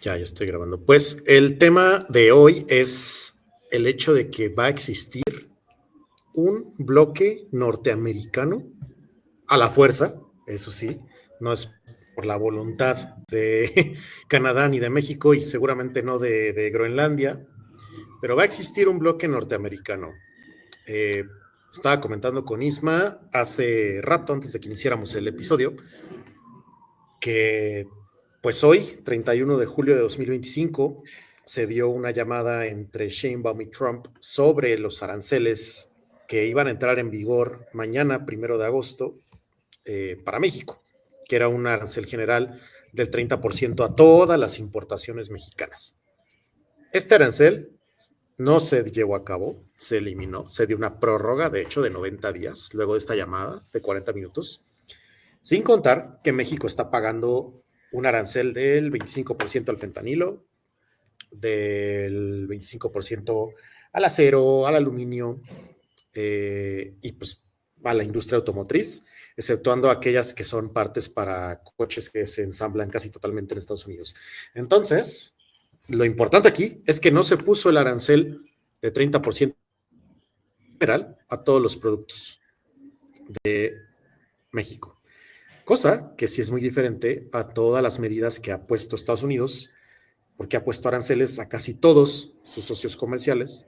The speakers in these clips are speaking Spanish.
Ya estoy grabando. Pues el tema de hoy es el hecho de que va a existir un bloque norteamericano a la fuerza, eso sí, no es por la voluntad de Canadá ni de México y seguramente no de Groenlandia, pero va a existir un bloque norteamericano. Eh, Estaba comentando con Isma hace rato, antes de que iniciáramos el episodio, que pues hoy, 31 de julio de 2025, se dio una llamada entre Sheinbaum y Trump sobre los aranceles que iban a entrar en vigor mañana, 1 de agosto, para México, que era un arancel general del 30% a todas las importaciones mexicanas. Este arancel no se llevó a cabo, se eliminó, se dio una prórroga, de hecho, de 90 días, luego de esta llamada de 40 minutos, sin contar que México está pagando un arancel del 25% al fentanilo, del 25% al acero, al aluminio y pues a la industria automotriz, exceptuando aquellas que son partes para coches que se ensamblan casi totalmente en Estados Unidos. Entonces, lo importante aquí es que no se puso el arancel de 30% general a todos los productos de México. Cosa que sí es muy diferente a todas las medidas que ha puesto Estados Unidos, porque ha puesto aranceles a casi todos sus socios comerciales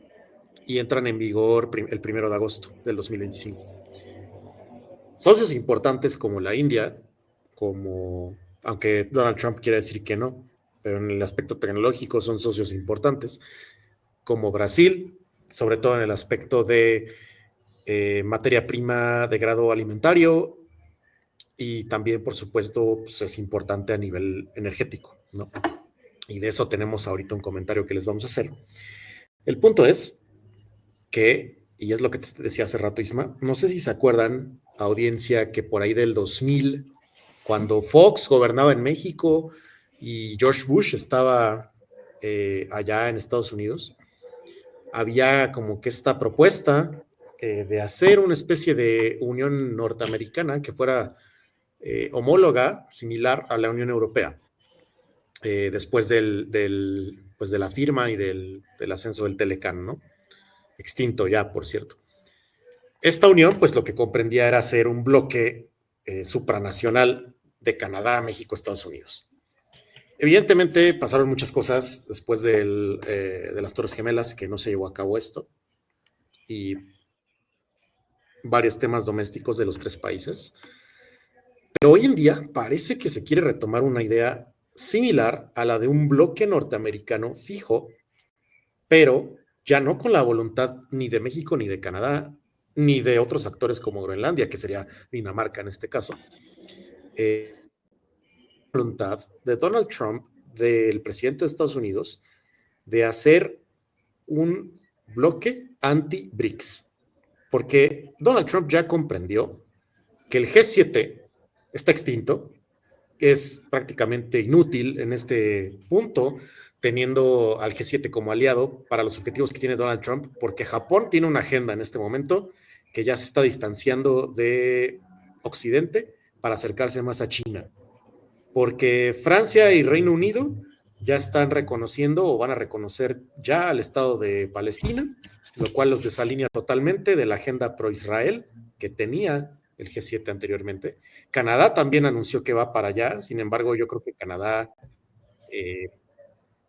y entran en vigor el 1 de agosto del 2025. Socios importantes como la India, aunque Donald Trump quiere decir que no, pero en el aspecto tecnológico son socios importantes, como Brasil, sobre todo en el aspecto de materia prima de grado alimentario, y también, por supuesto, pues es importante a nivel energético, ¿no? Y de eso tenemos ahorita un comentario que les vamos a hacer. El punto es que, y es lo que te decía hace rato, Isma, no sé si se acuerdan, audiencia, que por ahí del 2000, cuando Fox gobernaba en México y George Bush estaba allá en Estados Unidos, había como que esta propuesta de hacer una especie de unión norteamericana que fuera homóloga, similar a la Unión Europea, después pues de la firma y del ascenso del Telecán, ¿no? Extinto ya, por cierto. Esta unión, pues lo que comprendía era hacer un bloque supranacional de Canadá, México, Estados Unidos. Evidentemente pasaron muchas cosas después de las Torres Gemelas que no se llevó a cabo esto, y varios temas domésticos de los tres países. Pero hoy en día parece que se quiere retomar una idea similar a la de un bloque norteamericano fijo, pero ya no con la voluntad ni de México, ni de Canadá, ni de otros actores como Groenlandia, que sería Dinamarca en este caso. Voluntad de Donald Trump, del presidente de Estados Unidos, de hacer un bloque anti-BRICS, porque Donald Trump ya comprendió que el G7 está extinto, es prácticamente inútil en este punto, teniendo al G7 como aliado para los objetivos que tiene Donald Trump, porque Japón tiene una agenda en este momento que ya se está distanciando de Occidente para acercarse más a China, porque Francia y Reino Unido ya están reconociendo o van a reconocer ya al Estado de Palestina, lo cual los desalinea totalmente de la agenda pro-Israel que tenía el G7 anteriormente. Canadá también anunció que va para allá, sin embargo, yo creo que Canadá,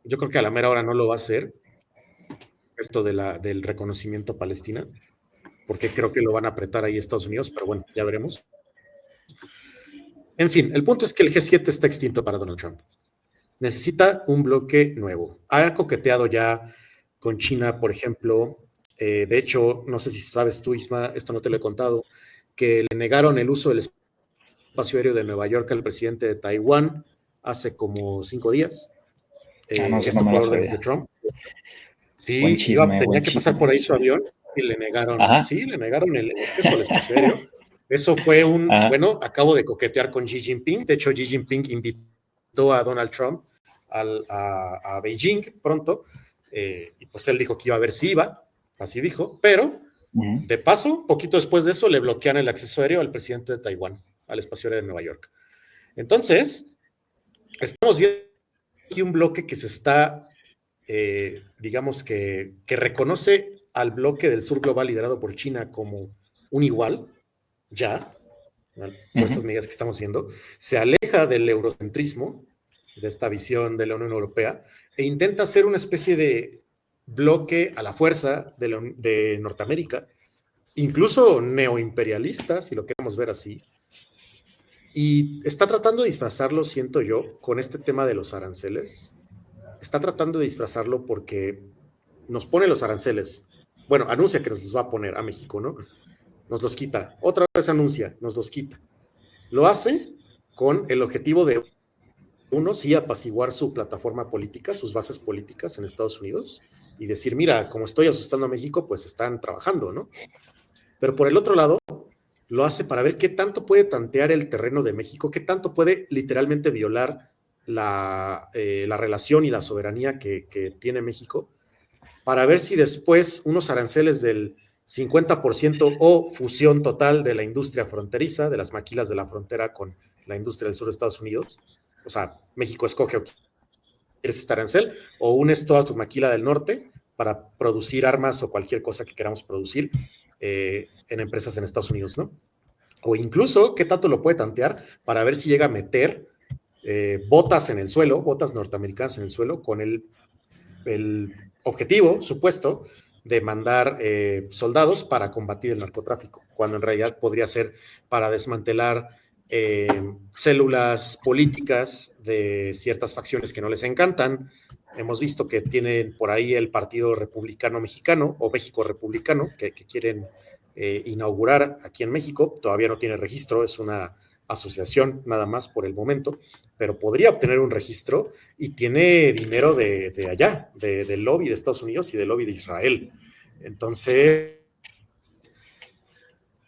yo creo que a la mera hora no lo va a hacer, esto del reconocimiento a Palestina, porque creo que lo van a apretar ahí Estados Unidos, pero bueno, ya veremos. En fin, el punto es que el G7 está extinto para Donald Trump. Necesita un bloque nuevo. Ha coqueteado ya con China, por ejemplo. De hecho, no sé si sabes tú, Isma, esto no te lo he contado, que le negaron el uso del espacio aéreo de Nueva York al presidente de Taiwán hace como 5 días. No, eso no Esto me por lo órdenes de sabía. Trump. Buen Sí, chisme, tenía buen que pasar chisme. por ahí su avión y le negaron, Ajá. sí, le negaron el acceso al espacio aéreo. Eso fue Ajá. bueno, acabo de coquetear con Xi Jinping. De hecho, Xi Jinping invitó a Donald Trump a Beijing pronto, y pues él dijo que iba a ver si iba, así dijo, pero de paso, poquito después de eso, le bloquean el acceso aéreo al presidente de Taiwán, al espacio aéreo de Nueva York. Entonces, estamos viendo aquí un bloque que se está, digamos que reconoce al bloque del sur global liderado por China como un igual, ya, por estas medidas que estamos viendo, se aleja del eurocentrismo, de esta visión de la Unión Europea, e intenta hacer una especie de bloque a la fuerza de Norteamérica, incluso neoimperialista, si lo queremos ver así, y está tratando de disfrazarlo, siento yo, con este tema de los aranceles. Está tratando de disfrazarlo porque nos pone los aranceles. Bueno, anuncia que nos los va a poner a México, ¿no? Nos los quita. Otra vez anuncia, nos los quita. Lo hace con el objetivo de, uno, sí, apaciguar su plataforma política, sus bases políticas en Estados Unidos y decir, mira, como estoy asustando a México, pues están trabajando, ¿no? Pero por el otro lado, lo hace para ver qué tanto puede tantear el terreno de México, qué tanto puede literalmente violar la relación y la soberanía que tiene México, para ver si después unos aranceles del 50% o fusión total de la industria fronteriza, de las maquilas de la frontera con la industria del sur de Estados Unidos, o sea, México escoge o quieres este arancel, o unes toda tu maquila del norte para producir armas o cualquier cosa que queramos producir en empresas en Estados Unidos, ¿no? O incluso qué tanto lo puede tantear para ver si llega a meter botas en el suelo, botas norteamericanas en el suelo, con el objetivo supuesto de mandar soldados para combatir el narcotráfico, cuando en realidad podría ser para desmantelar células políticas de ciertas facciones que no les encantan. Hemos visto que tienen por ahí el Partido Republicano Mexicano o México Republicano que quieren inaugurar aquí en México. Todavía no tiene registro, es una asociación nada más por el momento, pero podría obtener un registro y tiene dinero de allá, del lobby de Estados Unidos y del lobby de Israel. Entonces,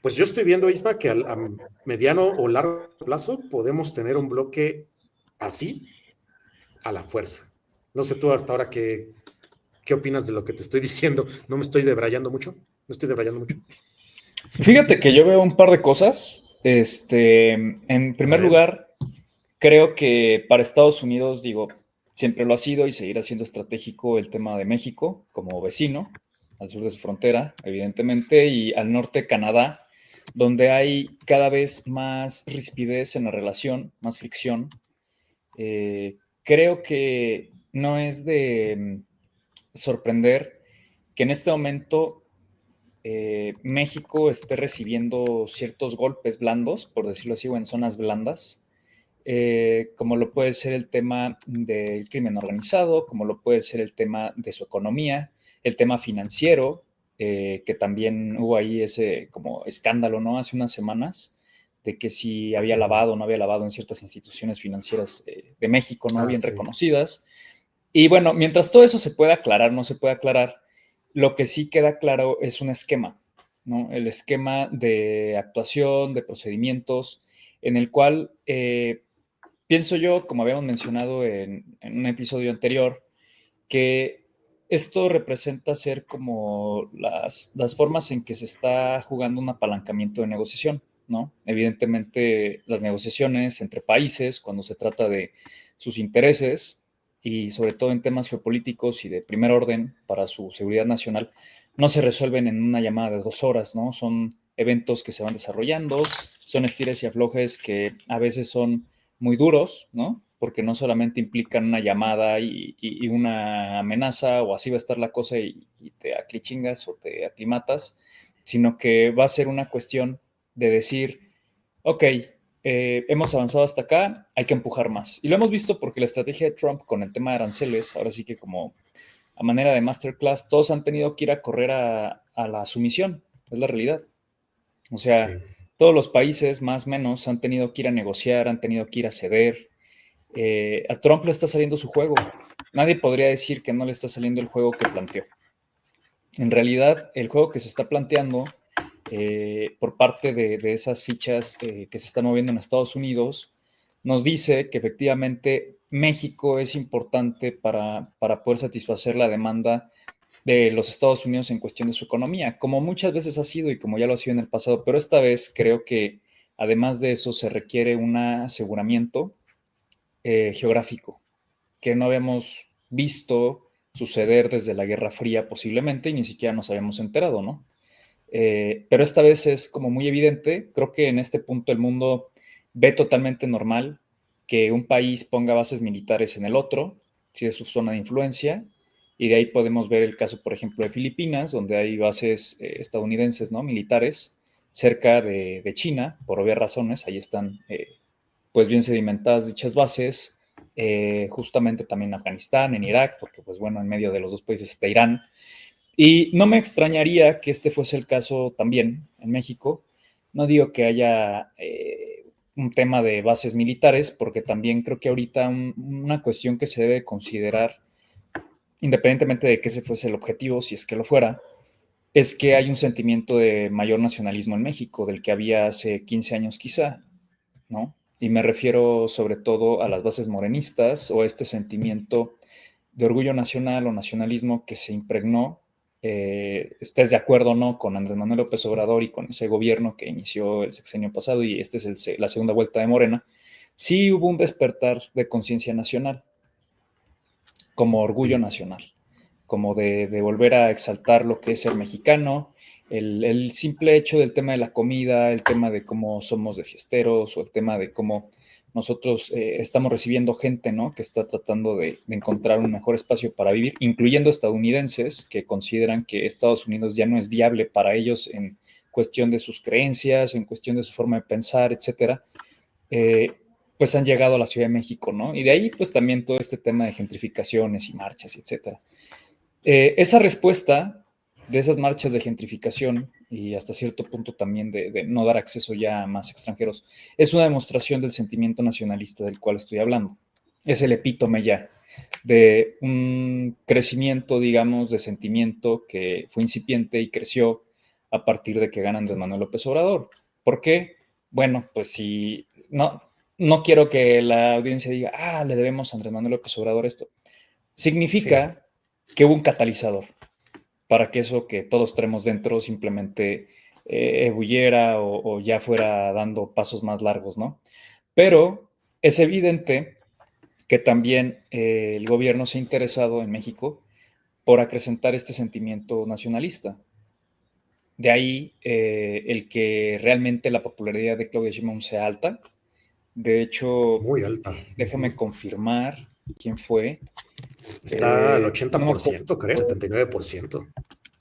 pues yo estoy viendo, Isma, que a mediano o largo plazo podemos tener un bloque así a la fuerza. No sé tú hasta ahora qué opinas de lo que te estoy diciendo. ¿No me estoy debrayando mucho? ¿No estoy debrayando mucho? Fíjate que yo veo un par de cosas. En primer lugar, creo que para Estados Unidos, digo, siempre lo ha sido y seguirá siendo estratégico el tema de México como vecino, al sur de su frontera, evidentemente, y al norte Canadá, donde hay cada vez más rispidez en la relación, más fricción. Creo que no es de sorprender que en este momento México esté recibiendo ciertos golpes blandos, por decirlo así, o en zonas blandas, como lo puede ser el tema del crimen organizado, como lo puede ser el tema de su economía, el tema financiero, que también hubo ahí ese como escándalo, ¿no? Hace unas semanas, de que si había lavado o no había lavado en ciertas instituciones financieras de México, ¿no? Bien sí. reconocidas. Y bueno, mientras todo eso se pueda aclarar, no se puede aclarar, lo que sí queda claro es un esquema, ¿no? El esquema de actuación, de procedimientos, en el cual pienso yo, como habíamos mencionado en un episodio anterior, que esto representa ser como las formas en que se está jugando un apalancamiento de negociación, ¿no? Evidentemente, las negociaciones entre países, cuando se trata de sus intereses y sobre todo en temas geopolíticos y de primer orden para su seguridad nacional, no se resuelven en una llamada de 2 horas, ¿no? Son eventos que se van desarrollando, son estires y aflojes que a veces son muy duros, ¿no? Porque no solamente implican una llamada y una amenaza o así va a estar la cosa y te aclichingas o te aclimatas, sino que va a ser una cuestión de decir, ok, hemos avanzado hasta acá, hay que empujar más. Y lo hemos visto porque la estrategia de Trump con el tema de aranceles, ahora sí que como a manera de masterclass, todos han tenido que ir a correr a la sumisión, es la realidad. O sea, Sí. todos los países más o menos han tenido que ir a negociar, han tenido que ir a ceder. A Trump le está saliendo su juego. Nadie podría decir que no le está saliendo el juego que planteó. En realidad, el juego que se está planteando por parte de esas fichas que se están moviendo en Estados Unidos nos dice que efectivamente México es importante para poder satisfacer la demanda de los Estados Unidos en cuestión de su economía, como muchas veces ha sido y como ya lo ha sido en el pasado, pero esta vez creo que además de eso se requiere un aseguramiento geográfico, que no habíamos visto suceder desde la Guerra Fría posiblemente y ni siquiera nos habíamos enterado, ¿no? Pero esta vez es como muy evidente, creo que en este punto el mundo ve totalmente normal que un país ponga bases militares en el otro, si es su zona de influencia, y de ahí podemos ver el caso, por ejemplo, de Filipinas, donde hay bases estadounidenses, ¿no? Militares cerca de China, por obvias razones, ahí están pues bien sedimentadas dichas bases, justamente también en Afganistán, en Irak, porque pues bueno, en medio de los dos países está Irán, y no me extrañaría que este fuese el caso también en México. No digo que haya un tema de bases militares, porque también creo que ahorita una cuestión que se debe considerar, independientemente de que ese fuese el objetivo, si es que lo fuera, es que hay un sentimiento de mayor nacionalismo en México, del que había hace 15 años quizá, ¿no? Y me refiero sobre todo a las bases morenistas o este sentimiento de orgullo nacional o nacionalismo que se impregnó, estés de acuerdo o no con Andrés Manuel López Obrador y con ese gobierno que inició el sexenio pasado y este es la segunda vuelta de Morena, sí hubo un despertar de conciencia nacional, como orgullo Sí. nacional, como de volver a exaltar lo que es ser mexicano, el simple hecho del tema de la comida, el tema de cómo somos de fiesteros o el tema de cómo nosotros estamos recibiendo gente, ¿no? Que está tratando de encontrar un mejor espacio para vivir, incluyendo estadounidenses que consideran que Estados Unidos ya no es viable para ellos en cuestión de sus creencias, en cuestión de su forma de pensar, etcétera. eh, pues han llegado a la Ciudad de México, ¿no? Y de ahí, pues también todo este tema de gentrificaciones y marchas, etcétera. Esa respuesta de esas marchas de gentrificación y hasta cierto punto también de no dar acceso ya a más extranjeros, es una demostración del sentimiento nacionalista del cual estoy hablando. Es el epítome ya de un crecimiento, digamos, de sentimiento que fue incipiente y creció a partir de que gana Andrés Manuel López Obrador. ¿Por qué? Bueno, pues si no quiero que la audiencia diga, le debemos a Andrés Manuel López Obrador esto. Sí. Significa que hubo un catalizador para que eso que todos traemos dentro simplemente ebulliera o ya fuera dando pasos más largos, ¿no? Pero es evidente que también el gobierno se ha interesado en México por acrecentar este sentimiento nacionalista. De ahí el que realmente la popularidad de Claudia Sheinbaum sea alta. De hecho, Muy alta. déjame confirmar quién fue. Está al No me acuerdo. 80%, creo, 79%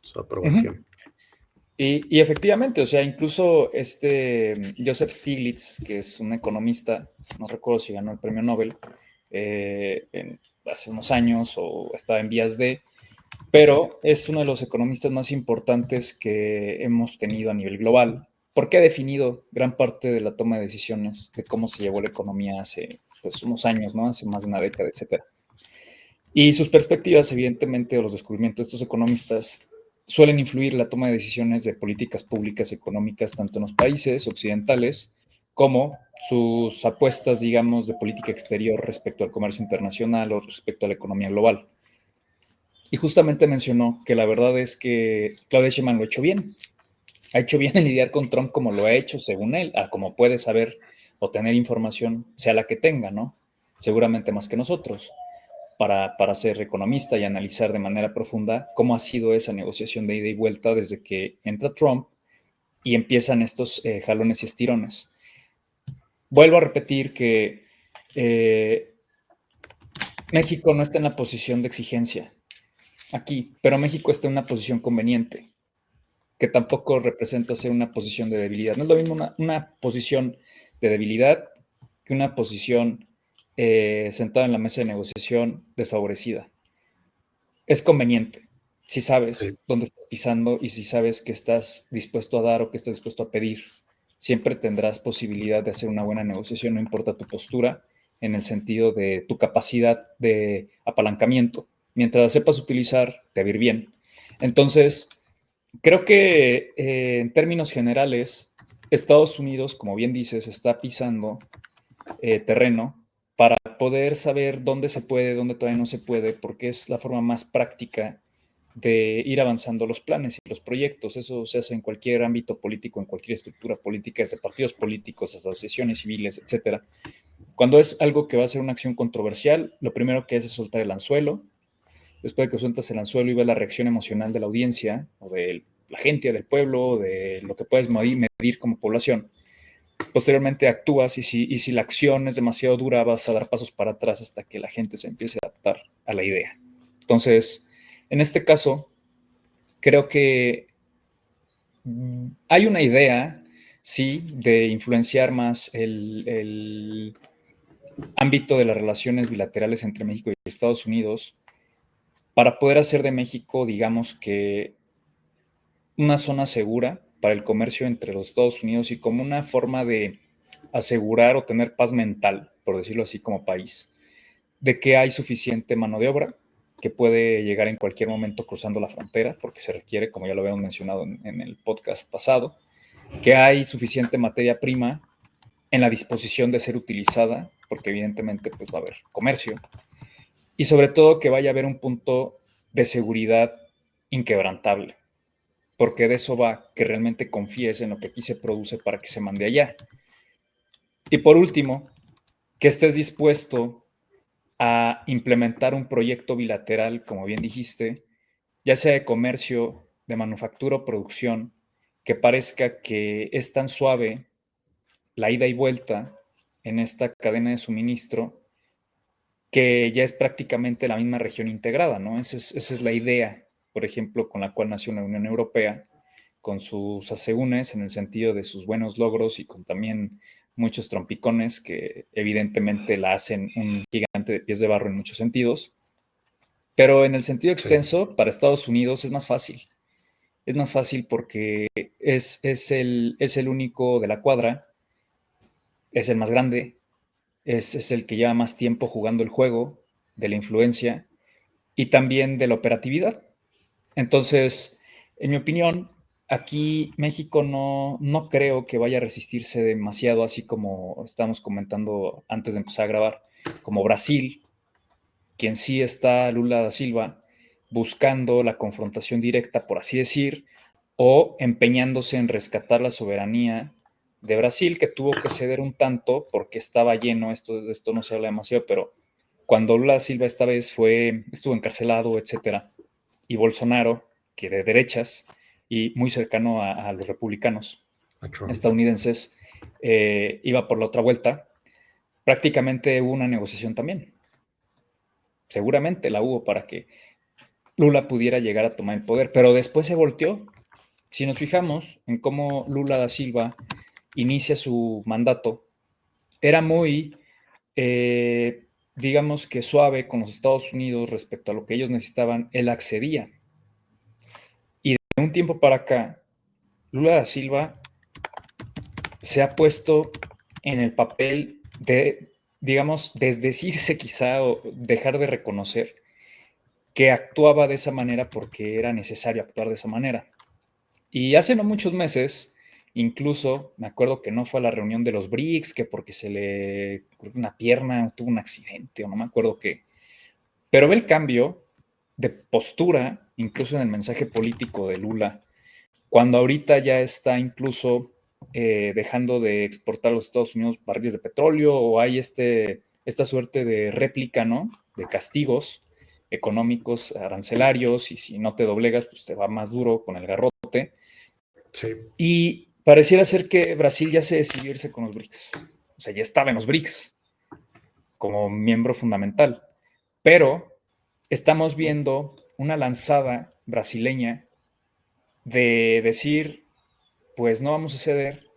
su Uh -huh. aprobación. Y efectivamente, o sea, incluso Joseph Stiglitz, que es un economista, no recuerdo si ganó el premio Nobel hace unos años o estaba en vías de, pero es uno de los economistas más importantes que hemos tenido a nivel global, porque ha definido gran parte de la toma de decisiones de cómo se llevó la economía hace pues, unos años, ¿no? Hace más de una década, etcétera. Y sus perspectivas, evidentemente, o los descubrimientos de estos economistas suelen influir en la toma de decisiones de políticas públicas económicas tanto en los países occidentales como sus apuestas, digamos, de política exterior respecto al comercio internacional o respecto a la economía global. Y justamente mencionó que la verdad es que Claudia Sheinbaum lo ha hecho bien. Ha hecho bien en lidiar con Trump como lo ha hecho, según él, a como puede saber o tener información, sea la que tenga, ¿no? Seguramente más que nosotros para ser economista y analizar de manera profunda cómo ha sido esa negociación de ida y vuelta desde que entra Trump y empiezan estos jalones y estirones. Vuelvo a repetir que México no está en la posición de exigencia aquí, pero México está en una posición conveniente, que tampoco representa ser una posición de debilidad. No es lo mismo una posición de debilidad que una posición sentada en la mesa de negociación desfavorecida. Es conveniente si Sí. sabes dónde estás pisando y si sabes que estás dispuesto a dar o que estás dispuesto a pedir. Siempre tendrás posibilidad de hacer una buena negociación, no importa tu postura, en el sentido de tu capacidad de apalancamiento. Mientras sepas utilizar, te va a ir bien. Entonces, creo que en términos generales, Estados Unidos, como bien dices, está pisando terreno para poder saber dónde se puede, dónde todavía no se puede, porque es la forma más práctica de ir avanzando los planes y los proyectos. Eso se hace en cualquier ámbito político, en cualquier estructura política, desde partidos políticos hasta asociaciones civiles, etcétera. Cuando es algo que va a ser una acción controversial, lo primero que es soltar el anzuelo. Después de que sueltas el anzuelo y ves la reacción emocional de la audiencia, o de la gente, del pueblo, de lo que puedes medir como población, posteriormente actúas y si la acción es demasiado dura, vas a dar pasos para atrás hasta que la gente se empiece a adaptar a la idea. Entonces, en este caso, creo que hay una idea, sí, de influenciar más el ámbito de las relaciones bilaterales entre México y Estados Unidos para poder hacer de México, digamos que, una zona segura para el comercio entre los Estados Unidos y como una forma de asegurar o tener paz mental, por decirlo así, como país, de que hay suficiente mano de obra que puede llegar en cualquier momento cruzando la frontera, porque se requiere, como ya lo habíamos mencionado en el podcast pasado, que hay suficiente materia prima en la disposición de ser utilizada, porque evidentemente pues, va a haber comercio, y sobre todo que vaya a haber un punto de seguridad inquebrantable, porque de eso va que realmente confíes en lo que aquí se produce para que se mande allá. Y por último, que estés dispuesto a implementar un proyecto bilateral, como bien dijiste, ya sea de comercio, de manufactura o producción, que parezca que es tan suave la ida y vuelta en esta cadena de suministro que ya es prácticamente la misma región integrada, ¿no? Esa es la idea, por ejemplo, con la cual nació la Unión Europea, con sus asegúnes en el sentido de sus buenos logros y con también muchos trompicones que evidentemente la hacen un gigante de pies de barro en muchos sentidos. Pero en el sentido extenso, sí, para Estados Unidos es más fácil. Es más fácil porque es el único de la cuadra, es el más grande, es el que lleva más tiempo jugando el juego, de la influencia y también de la operatividad. Entonces, en mi opinión, aquí México no creo que vaya a resistirse demasiado, así como estábamos comentando antes de empezar a grabar, como Brasil, quien sí está Lula da Silva buscando la confrontación directa, por así decir, o empeñándose en rescatar la soberanía de Brasil, que tuvo que ceder un tanto porque estaba lleno, de esto no se habla demasiado, pero cuando Lula da Silva esta vez estuvo encarcelado, etcétera, y Bolsonaro, que de derechas y muy cercano a los republicanos estadounidenses, iba por la otra vuelta, prácticamente hubo una negociación también. Seguramente la hubo para que Lula pudiera llegar a tomar el poder, pero después se volteó. Si nos fijamos en cómo Lula da Silva inicia su mandato, era muy, digamos que suave con los Estados Unidos respecto a lo que ellos necesitaban, él accedía. Y de un tiempo para acá, Lula da Silva se ha puesto en el papel de, digamos, desdecirse quizá o dejar de reconocer que actuaba de esa manera porque era necesario actuar de esa manera. Y hace no muchos meses, incluso me acuerdo que no fue a la reunión de los BRICS, que porque se le una pierna, tuvo un accidente o no me acuerdo qué. Pero ve el cambio de postura, incluso en el mensaje político de Lula, cuando ahorita ya está incluso dejando de exportar a los Estados Unidos barriles de petróleo o hay esta suerte de réplica, ¿no? De castigos económicos, arancelarios, y si no te doblegas, pues te va más duro con el garrote. Sí. Y pareciera ser que Brasil ya se decidió irse con los BRICS. O sea, ya estaba en los BRICS como miembro fundamental. Pero estamos viendo una lanzada brasileña de decir, pues no vamos a ceder,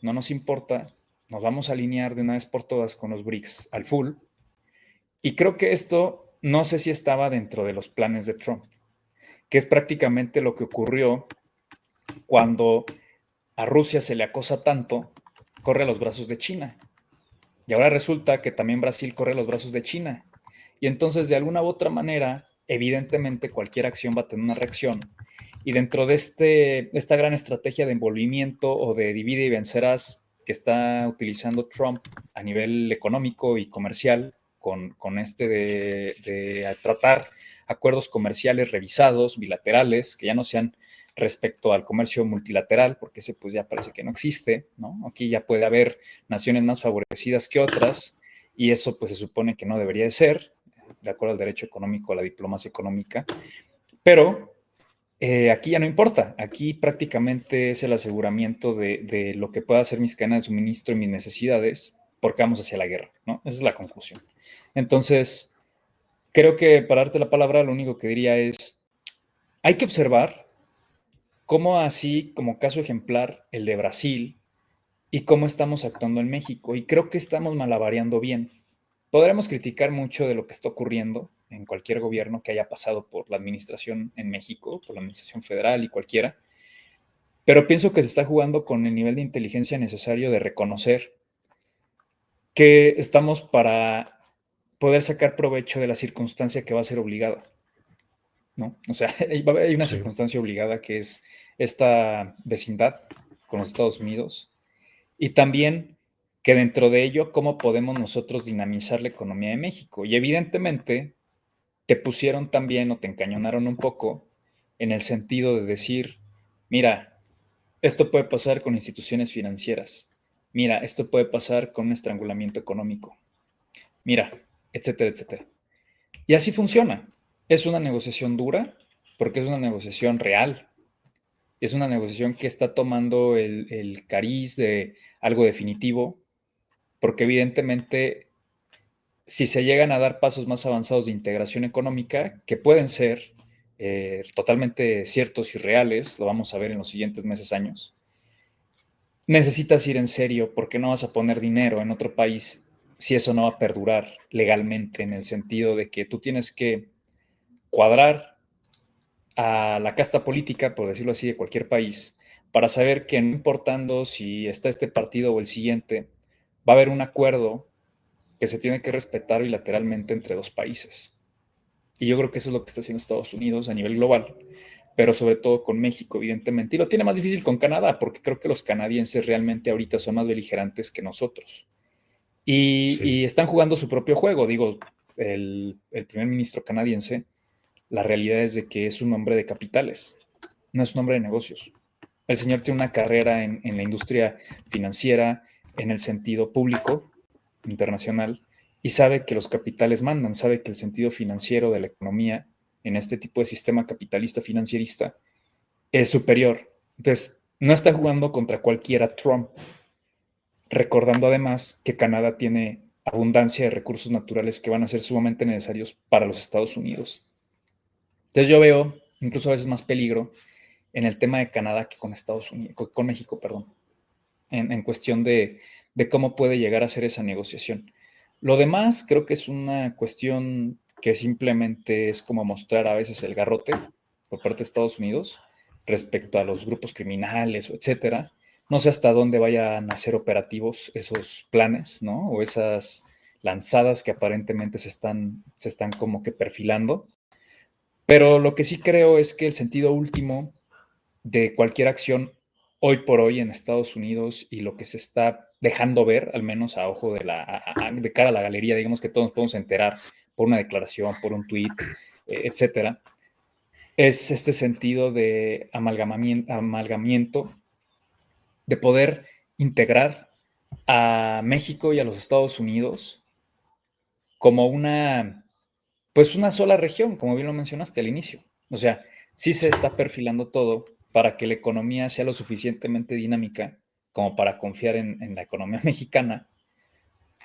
no nos importa, nos vamos a alinear de una vez por todas con los BRICS al full. Y creo que esto no sé si estaba dentro de los planes de Trump, que es prácticamente lo que ocurrió cuando a Rusia se le acosa tanto, corre a los brazos de China. Y ahora resulta que también Brasil corre a los brazos de China. Y entonces, de alguna u otra manera, evidentemente cualquier acción va a tener una reacción. Y dentro de esta gran estrategia de envolvimiento o de divide y vencerás que está utilizando Trump a nivel económico y comercial, con de tratar acuerdos comerciales revisados, bilaterales, que ya no sean respecto al comercio multilateral, porque ese pues ya parece que no existe, ¿no? Aquí ya puede haber naciones más favorecidas que otras, y eso pues se supone que no debería de ser, de acuerdo al derecho económico, a la diplomacia económica, pero aquí ya no importa, aquí prácticamente es el aseguramiento de lo que pueda ser mis cadenas de suministro y mis necesidades, porque vamos hacia la guerra, ¿no? Esa es la conclusión. Entonces, creo que para darte la palabra, lo único que diría es, hay que observar cómo así, como caso ejemplar, el de Brasil, y cómo estamos actuando en México. Y creo que estamos malabareando bien. Podremos criticar mucho de lo que está ocurriendo en cualquier gobierno que haya pasado por la administración en México, por la administración federal y cualquiera, pero pienso que se está jugando con el nivel de inteligencia necesario de reconocer que estamos para poder sacar provecho de la circunstancia que va a ser obligada, ¿no? O sea, hay una Sí. circunstancia obligada que es esta vecindad con los Estados Unidos, y también que dentro de ello, cómo podemos nosotros dinamizar la economía de México. Y evidentemente te pusieron también o te encañonaron un poco en el sentido de decir, mira, esto puede pasar con instituciones financieras, mira, esto puede pasar con un estrangulamiento económico, mira, etcétera, etcétera. Y así funciona. Es una negociación dura porque es una negociación real. Es una negociación que está tomando el cariz de algo definitivo, porque evidentemente si se llegan a dar pasos más avanzados de integración económica, que pueden ser totalmente ciertos y reales, lo vamos a ver en los siguientes meses, años, necesitas ir en serio porque no vas a poner dinero en otro país si eso no va a perdurar legalmente, en el sentido de que tú tienes que cuadrar a la casta política, por decirlo así, de cualquier país, para saber que no importando si está este partido o el siguiente, va a haber un acuerdo que se tiene que respetar bilateralmente entre dos países. Y yo creo que eso es lo que está haciendo Estados Unidos a nivel global, pero sobre todo con México, evidentemente. Y lo tiene más difícil con Canadá, porque creo que los canadienses realmente ahorita son más beligerantes que nosotros. Y Sí. están jugando su propio juego. Digo, el primer ministro canadiense, la realidad es de que es un hombre de capitales, no es un hombre de negocios. El señor tiene una carrera en la industria financiera, en el sentido público, internacional, y sabe que los capitales mandan, sabe que el sentido financiero de la economía en este tipo de sistema capitalista financierista es superior. Entonces, no está jugando contra cualquiera Trump, recordando además que Canadá tiene abundancia de recursos naturales que van a ser sumamente necesarios para los Estados Unidos. Entonces yo veo incluso a veces más peligro en el tema de Canadá que con Estados Unidos, con México, perdón, en cuestión de cómo puede llegar a ser esa negociación. Lo demás creo que es una cuestión que simplemente es como mostrar a veces el garrote por parte de Estados Unidos respecto a los grupos criminales o etcétera. No sé hasta dónde vayan a ser operativos esos planes, ¿no? O esas lanzadas que aparentemente se están como que perfilando. Pero lo que sí creo es que el sentido último de cualquier acción hoy por hoy en Estados Unidos y lo que se está dejando ver, al menos a ojo de cara a la galería, digamos que todos nos podemos enterar por una declaración, por un tuit, etcétera, es este sentido de amalgamiento, de poder integrar a México y a los Estados Unidos como pues una sola región, como bien lo mencionaste al inicio. O sea, sí se está perfilando todo para que la economía sea lo suficientemente dinámica como para confiar en la economía mexicana,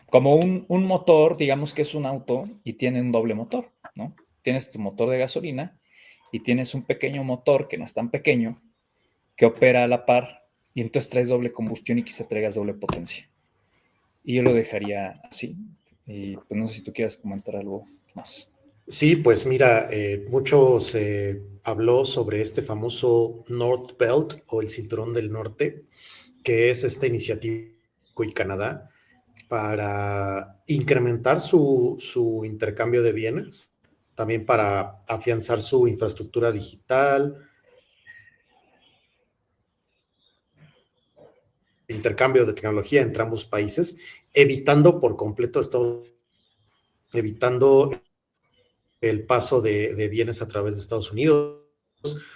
como un motor, digamos que es un auto y tiene un doble motor, ¿no? Tienes tu motor de gasolina y tienes un pequeño motor que no es tan pequeño, que opera a la par, y entonces traes doble combustión y quizá traigas doble potencia. Y yo lo dejaría así. Y pues no sé si tú quieras comentar algo más. Sí, pues mira, mucho se habló sobre este famoso North Belt o el Cinturón del Norte, que es esta iniciativa y Canadá para incrementar su intercambio de bienes, también para afianzar su infraestructura digital, intercambio de tecnología entre ambos países, evitando por completo evitando el paso de bienes a través de Estados Unidos,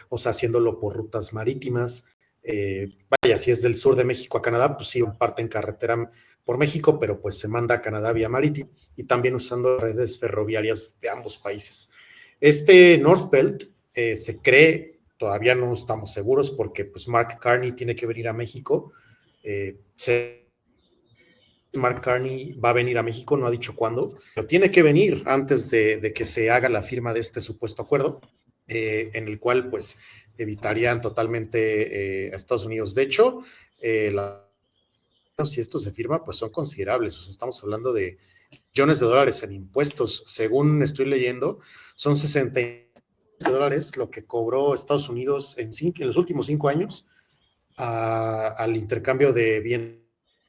o sea, haciéndolo por rutas marítimas. Vaya, si es del sur de México a Canadá, pues sí, parte en carretera por México, pero pues se manda a Canadá vía marítimo y también usando redes ferroviarias de ambos países. Este North Belt se cree, todavía no estamos seguros porque pues Mark Carney tiene que venir a México. Mark Carney va a venir a México, no ha dicho cuándo, pero tiene que venir antes de que se haga la firma de este supuesto acuerdo, en el cual pues evitarían totalmente a Estados Unidos. De hecho, si esto se firma, pues son considerables. O sea, estamos hablando de millones de dólares en impuestos. Según estoy leyendo, son 60 millones de dólares lo que cobró Estados Unidos en los últimos 5 años al intercambio de bienes en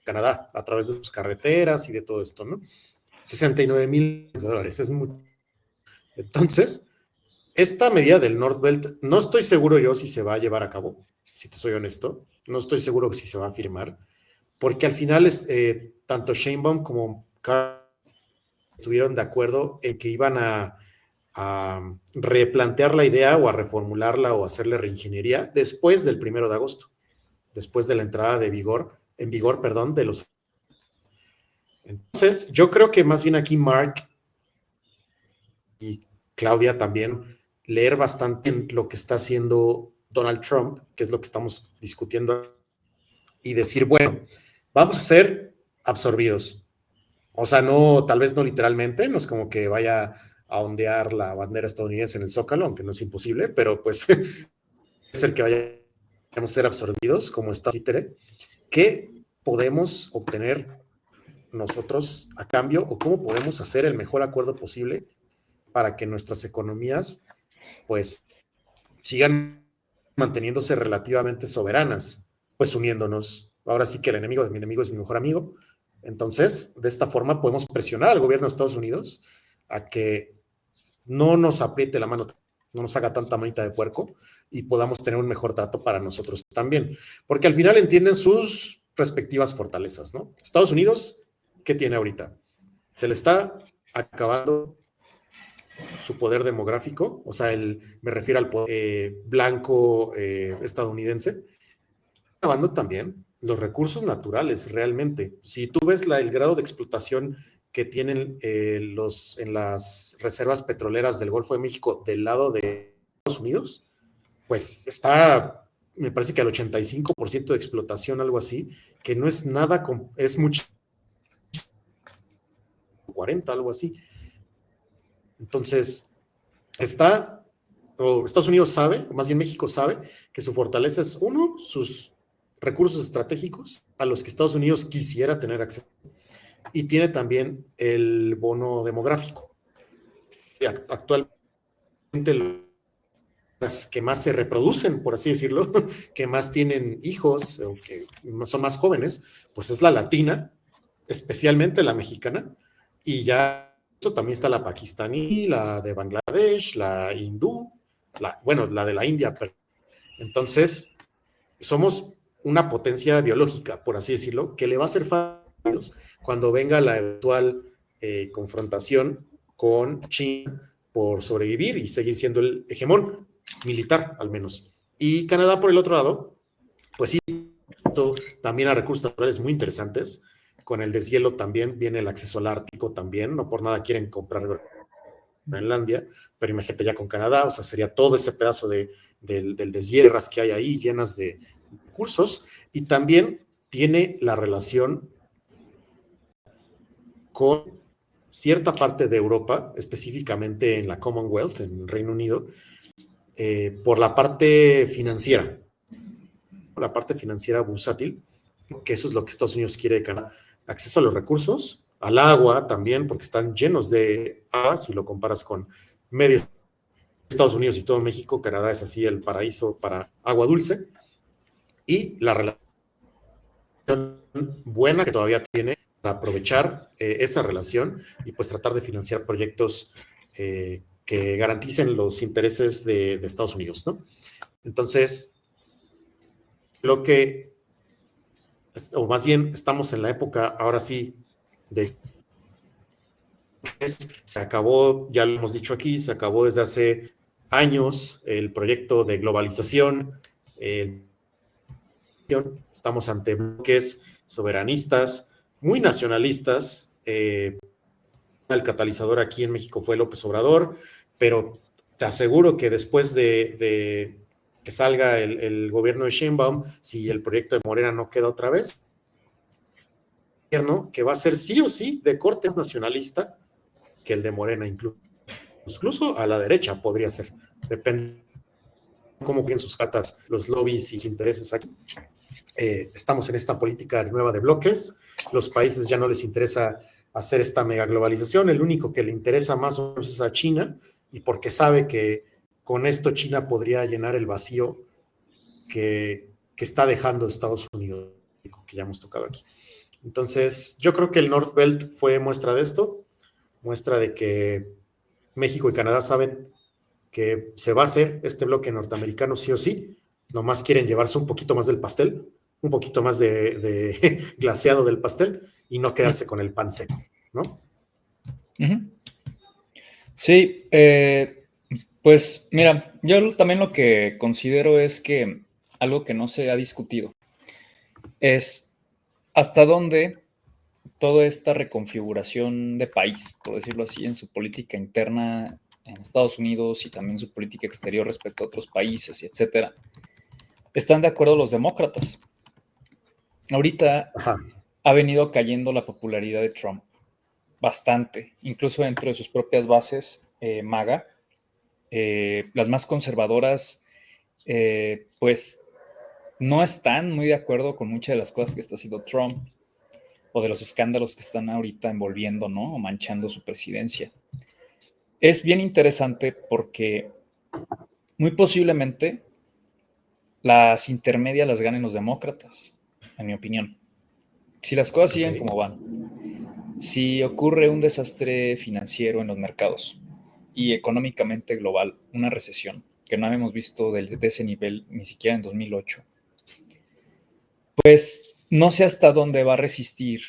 Canadá a través de sus carreteras y de todo esto, ¿no? 69 mil dólares, es mucho. Entonces, esta medida del North Belt, no estoy seguro yo si se va a llevar a cabo, si te soy honesto, no estoy seguro si se va a firmar, porque al final tanto Sheinbaum como Carney estuvieron de acuerdo en que iban a replantear la idea o a reformularla o a hacerle reingeniería después del 1 de agosto, después de la entrada en vigor, de los... Entonces, yo creo que más bien aquí Mark y Claudia también leer bastante lo que está haciendo Donald Trump, que es lo que estamos discutiendo, y decir, bueno, vamos a ser absorbidos. O sea, no, tal vez no literalmente, no es como que vaya a ondear la bandera estadounidense en el Zócalo, aunque no es imposible, pero pues es el que vayamos a ser absorbidos como está títere. ¿Qué podemos obtener nosotros a cambio o cómo podemos hacer el mejor acuerdo posible para que nuestras economías pues sigan manteniéndose relativamente soberanas, pues uniéndonos? Ahora sí que el enemigo de mi enemigo es mi mejor amigo. Entonces, de esta forma podemos presionar al gobierno de Estados Unidos a que no nos apriete la mano, no nos haga tanta manita de puerco y podamos tener un mejor trato para nosotros también. Porque al final entienden sus respectivas fortalezas, ¿no? Estados Unidos, ¿qué tiene ahorita? Se le está acabando su poder demográfico, o sea, me refiero al poder blanco estadounidense, acabando también los recursos naturales realmente. Si tú ves el grado de explotación que tienen en las reservas petroleras del Golfo de México del lado de Estados Unidos, pues está, me parece que al 85% de explotación, algo así, que no es nada, es mucho, 40, algo así. Entonces, Estados Unidos sabe, o más bien México sabe, que su fortaleza es, uno, sus recursos estratégicos a los que Estados Unidos quisiera tener acceso, y tiene también el bono demográfico. Actualmente las que más se reproducen, por así decirlo, que más tienen hijos o que son más jóvenes, pues es la latina, especialmente la mexicana, y ya eso también está la pakistaní, la de Bangladesh, la hindú, la de la India. Entonces, somos una potencia biológica, por así decirlo, que le va a hacer falta cuando venga la eventual confrontación con China por sobrevivir y seguir siendo el hegemón militar, al menos. Y Canadá, por el otro lado, pues sí, también a recursos naturales muy interesantes. Con el deshielo también viene el acceso al Ártico también, no por nada quieren comprar Groenlandia, pero imagínate ya con Canadá, o sea, sería todo ese pedazo del deshielo que hay ahí, llenas de recursos, y también tiene la relación con cierta parte de Europa, específicamente en la Commonwealth, en el Reino Unido, por la parte financiera bursátil, que eso es lo que Estados Unidos quiere de Canadá. Acceso a los recursos, al agua también, porque están llenos de agua, si lo comparas con medio Estados Unidos y todo México, Canadá es así el paraíso para agua dulce, y la relación buena que todavía tiene para aprovechar esa relación y pues tratar de financiar proyectos que garanticen los intereses de Estados Unidos, ¿no? Entonces, lo que, o más bien estamos en la época, ahora sí, se acabó, ya lo hemos dicho aquí, se acabó desde hace años el proyecto de globalización, estamos ante bloques soberanistas, muy nacionalistas. El catalizador aquí en México fue López Obrador, pero te aseguro que después de que salga el gobierno de Sheinbaum, si el proyecto de Morena no queda otra vez, que va a ser sí o sí de corte más nacionalista que el de Morena, incluso a la derecha podría ser, depende de cómo jueguen sus cartas los lobbies y sus intereses aquí. Estamos en esta política nueva de bloques, los países ya no les interesa hacer esta mega globalización, el único que le interesa más o menos es a China, y porque sabe que con esto China podría llenar el vacío que está dejando Estados Unidos, que ya hemos tocado aquí. Entonces, yo creo que el North Belt fue muestra de esto, muestra de que México y Canadá saben que se va a hacer este bloque norteamericano sí o sí, nomás quieren llevarse un poquito más del pastel, un poquito más de glaseado del pastel y no quedarse con el pan seco, ¿no? Sí, pues mira, yo también lo que considero es que algo que no se ha discutido es hasta dónde toda esta reconfiguración de país, por decirlo así, en su política interna en Estados Unidos y también su política exterior respecto a otros países y etcétera, están de acuerdo los demócratas. Ahorita Ajá. ha venido cayendo la popularidad de Trump bastante, incluso dentro de sus propias bases MAGA. Las más conservadoras, pues no están muy de acuerdo con muchas de las cosas que está haciendo Trump o de los escándalos que están ahorita envolviendo, ¿no? O manchando su presidencia. Es bien interesante porque muy posiblemente las intermedias las ganen los demócratas, en mi opinión. Si las cosas siguen como van, si ocurre un desastre financiero en los mercados y económicamente global, una recesión que no habíamos visto de ese nivel ni siquiera en 2008, pues no sé hasta dónde va a resistir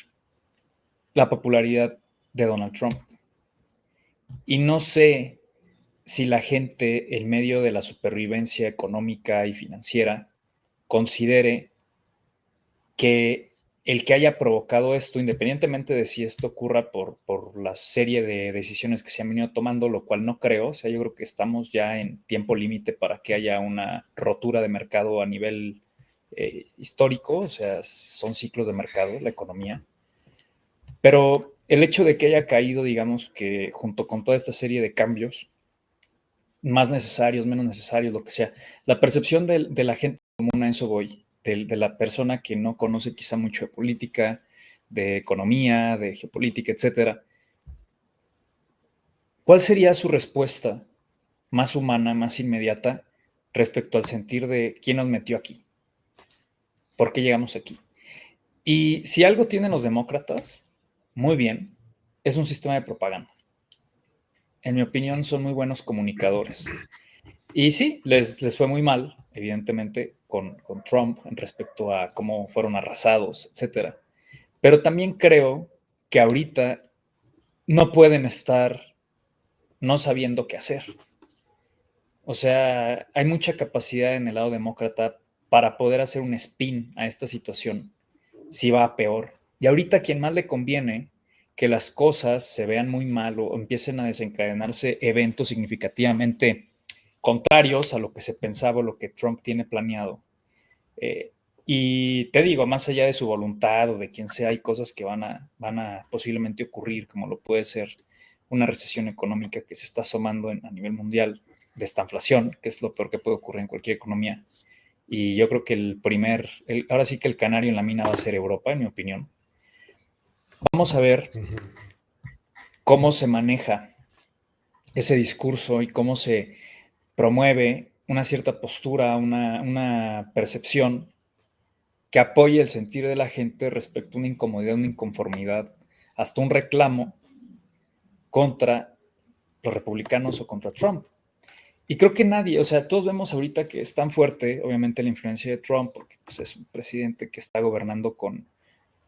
la popularidad de Donald Trump. Y no sé si la gente, en medio de la supervivencia económica y financiera, considere que el que haya provocado esto, independientemente de si esto ocurra por la serie de decisiones que se han venido tomando, lo cual no creo, o sea, yo creo que estamos ya en tiempo límite para que haya una rotura de mercado a nivel histórico, o sea, son ciclos de mercado, la economía. Pero el hecho de que haya caído, digamos que junto con toda esta serie de cambios, más necesarios, menos necesarios, lo que sea, la percepción de la gente común, a eso voy, de la persona que no conoce quizá mucho de política, de economía, de geopolítica, etcétera. ¿Cuál sería su respuesta más humana, más inmediata respecto al sentir de quién nos metió aquí? ¿Por qué llegamos aquí? Y si algo tienen los demócratas, muy bien, es un sistema de propaganda. En mi opinión, son muy buenos comunicadores. Y sí, les fue muy mal, evidentemente, con Trump en respecto a cómo fueron arrasados, etcétera. Pero también creo que ahorita no pueden estar no sabiendo qué hacer. O sea, hay mucha capacidad en el lado demócrata para poder hacer un spin a esta situación si va a peor. Y ahorita a quien más le conviene que las cosas se vean muy mal o empiecen a desencadenarse eventos significativamente contrarios a lo que se pensaba o lo que Trump tiene planeado. Y te digo, más allá de su voluntad o de quien sea, hay cosas que van a posiblemente ocurrir, como lo puede ser una recesión económica que se está asomando a nivel mundial, de esta inflación, que es lo peor que puede ocurrir en cualquier economía. Y yo creo que ahora sí que el canario en la mina va a ser Europa, en mi opinión. Vamos a ver cómo se maneja ese discurso y cómo se promueve una cierta postura, una percepción que apoye el sentir de la gente respecto a una incomodidad, una inconformidad, hasta un reclamo contra los republicanos o contra Trump. Y creo que nadie, o sea, todos vemos ahorita que es tan fuerte, obviamente, la influencia de Trump, porque pues, es un presidente que está gobernando con,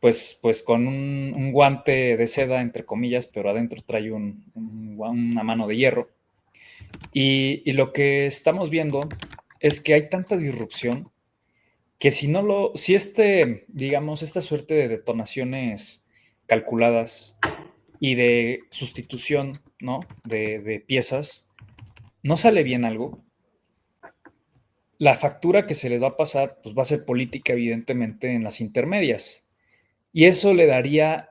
pues con un guante de seda, entre comillas, pero adentro trae una mano de hierro. Y lo que estamos viendo es que hay tanta disrupción que si digamos, esta suerte de detonaciones calculadas y de sustitución, ¿no? De piezas, no sale bien algo, la factura que se les va a pasar, pues va a ser política, evidentemente, en las intermedias. Y eso le daría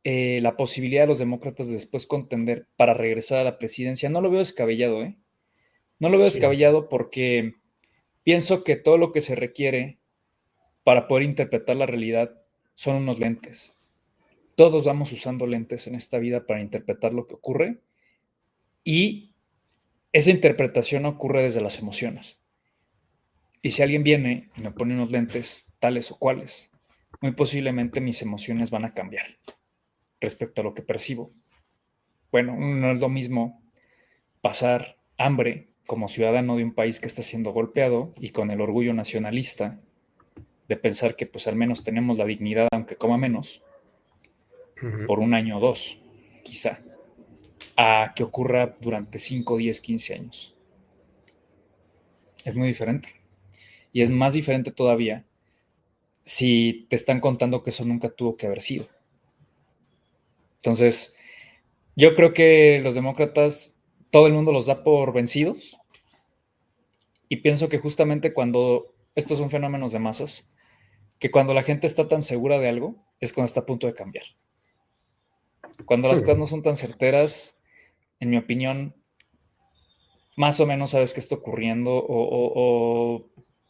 la posibilidad a los demócratas de después contender para regresar a la presidencia. No lo veo descabellado, ¿eh? No lo veo Sí. descabellado porque pienso que todo lo que se requiere para poder interpretar la realidad son unos lentes. Todos vamos usando lentes en esta vida para interpretar lo que ocurre y esa interpretación ocurre desde las emociones. Y si alguien viene y me pone unos lentes tales o cuales, muy posiblemente mis emociones van a cambiar respecto a lo que percibo. Bueno, no es lo mismo pasar hambre como ciudadano de un país que está siendo golpeado y con el orgullo nacionalista de pensar que pues al menos tenemos la dignidad, aunque coma menos, por un año o dos, quizá, a que ocurra durante 5, 10, 15 años. Es muy diferente. Y Sí. es más diferente todavía si te están contando que eso nunca tuvo que haber sido. Entonces, yo creo que los demócratas, todo el mundo los da por vencidos y pienso que justamente cuando estos son fenómenos de masas, que cuando la gente está tan segura de algo, es cuando está a punto de cambiar. Cuando las cosas no son tan certeras, en mi opinión, más o menos sabes qué está ocurriendo o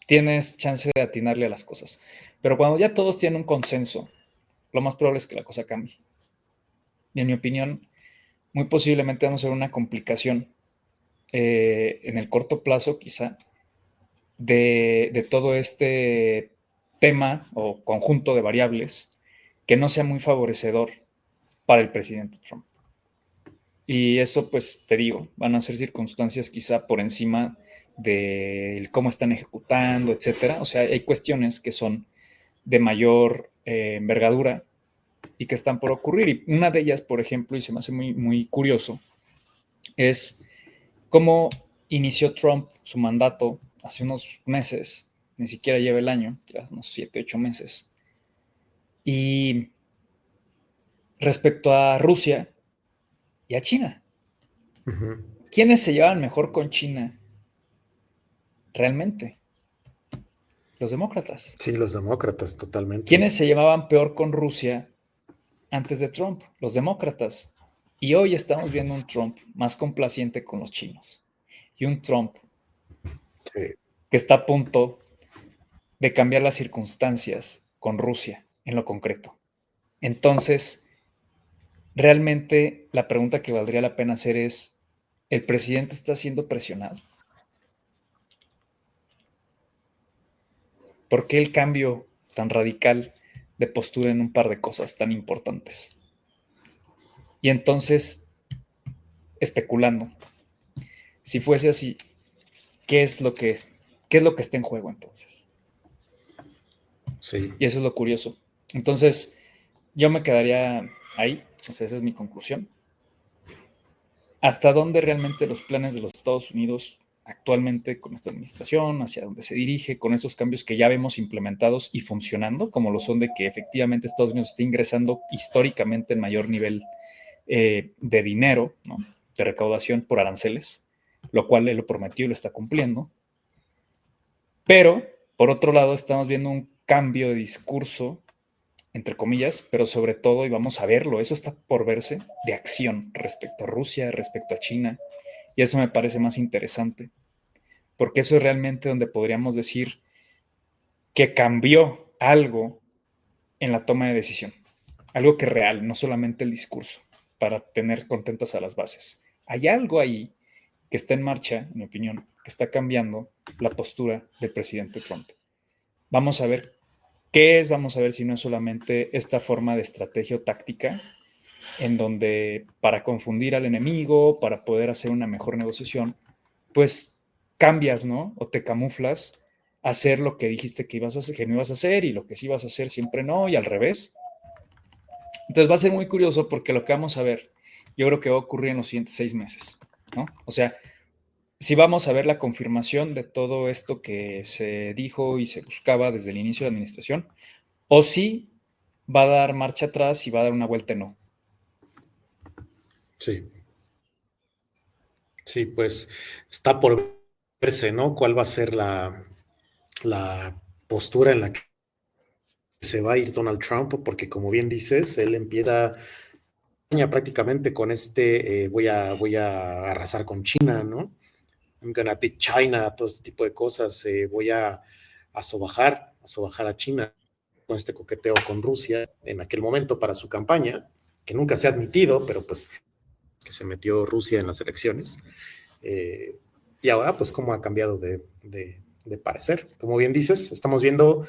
tienes chance de atinarle a las cosas. Pero cuando ya todos tienen un consenso, lo más probable es que la cosa cambie. Y en mi opinión, muy posiblemente vamos a ver una complicación en el corto plazo, quizá, de todo este tema o conjunto de variables que no sea muy favorecedor para el presidente Trump. Y eso, pues, te digo, van a ser circunstancias quizá por encima de cómo están ejecutando, etcétera. O sea, hay cuestiones que son de mayor envergadura y que están por ocurrir. Y una de ellas, por ejemplo, y se me hace muy, muy curioso, es cómo inició Trump su mandato hace unos meses, ni siquiera lleva el año, ya unos 7, 8 meses. Y respecto a Rusia y a China, ¿quiénes se llevan mejor con China realmente? Los demócratas. Sí, los demócratas, totalmente. ¿Quiénes se llevaban peor con Rusia antes de Trump? Los demócratas. Y hoy estamos viendo un Trump más complaciente con los chinos. Y un Trump Sí. que está a punto de cambiar las circunstancias con Rusia en lo concreto. Entonces, realmente la pregunta que valdría la pena hacer es, ¿el presidente está siendo presionado? ¿Por qué el cambio tan radical de postura en un par de cosas tan importantes? Y entonces, especulando, si fuese así, ¿qué es lo que está en juego entonces? Sí. Y eso es lo curioso. Entonces, yo me quedaría ahí, o sea, esa es mi conclusión. ¿Hasta dónde realmente los planes de los Estados Unidos actualmente con esta administración, hacia dónde se dirige, con esos cambios que ya vemos implementados y funcionando, como lo son de que efectivamente Estados Unidos está ingresando históricamente en mayor nivel de dinero, ¿no? De recaudación por aranceles, lo cual él lo prometió y lo está cumpliendo? Pero, por otro lado, estamos viendo un cambio de discurso, entre comillas, pero sobre todo, y vamos a verlo, eso está por verse, de acción respecto a Rusia, respecto a China, y eso me parece más interesante, porque eso es realmente donde podríamos decir que cambió algo en la toma de decisión, algo que es real, no solamente el discurso, para tener contentas a las bases. Hay algo ahí que está en marcha, en mi opinión, que está cambiando la postura del presidente Trump. Vamos a ver qué es, vamos a ver si no es solamente esta forma de estrategia o táctica en donde para confundir al enemigo, para poder hacer una mejor negociación, pues cambias, ¿no? O te camuflas a hacer lo que dijiste que ibas a hacer, que no ibas a hacer y lo que sí ibas a hacer siempre no y al revés. Entonces va a ser muy curioso porque lo que vamos a ver, yo creo que va a ocurrir en los siguientes 6 meses, ¿no? O sea, si vamos a ver la confirmación de todo esto que se dijo y se buscaba desde el inicio de la administración, o si va a dar marcha atrás y va a dar una vuelta en no. Sí. Sí, pues está por verse, ¿no? ¿Cuál va a ser la postura en la que se va a ir Donald Trump? Porque como bien dices, él empieza prácticamente con voy a arrasar con China, ¿no? I'm gonna beat China, todo este tipo de cosas. A sobajar a China con este coqueteo con Rusia en aquel momento para su campaña, que nunca se ha admitido, pero pues que se metió Rusia en las elecciones. Eh, y ahora, pues, cómo ha cambiado de parecer. Como bien dices, estamos viendo,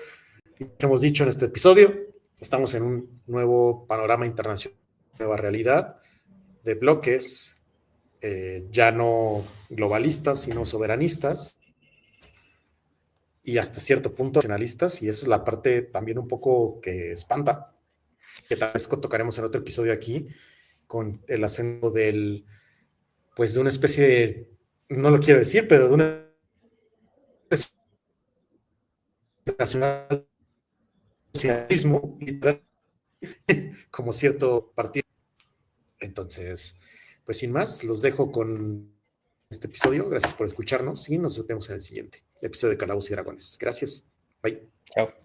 hemos dicho en este episodio, estamos en un nuevo panorama internacional, nueva realidad de bloques, ya no globalistas, sino soberanistas y hasta cierto punto nacionalistas, y esa es la parte también un poco que espanta, que tal vez tocaremos en otro episodio aquí, con el acento pues de una especie de, no lo quiero decir, pero de una especie de nacionalismo, literal, como cierto partido. Entonces, pues sin más, los dejo con este episodio. Gracias por escucharnos y nos vemos en el siguiente episodio de Calabozos y Dragones. Gracias. Bye. Chao.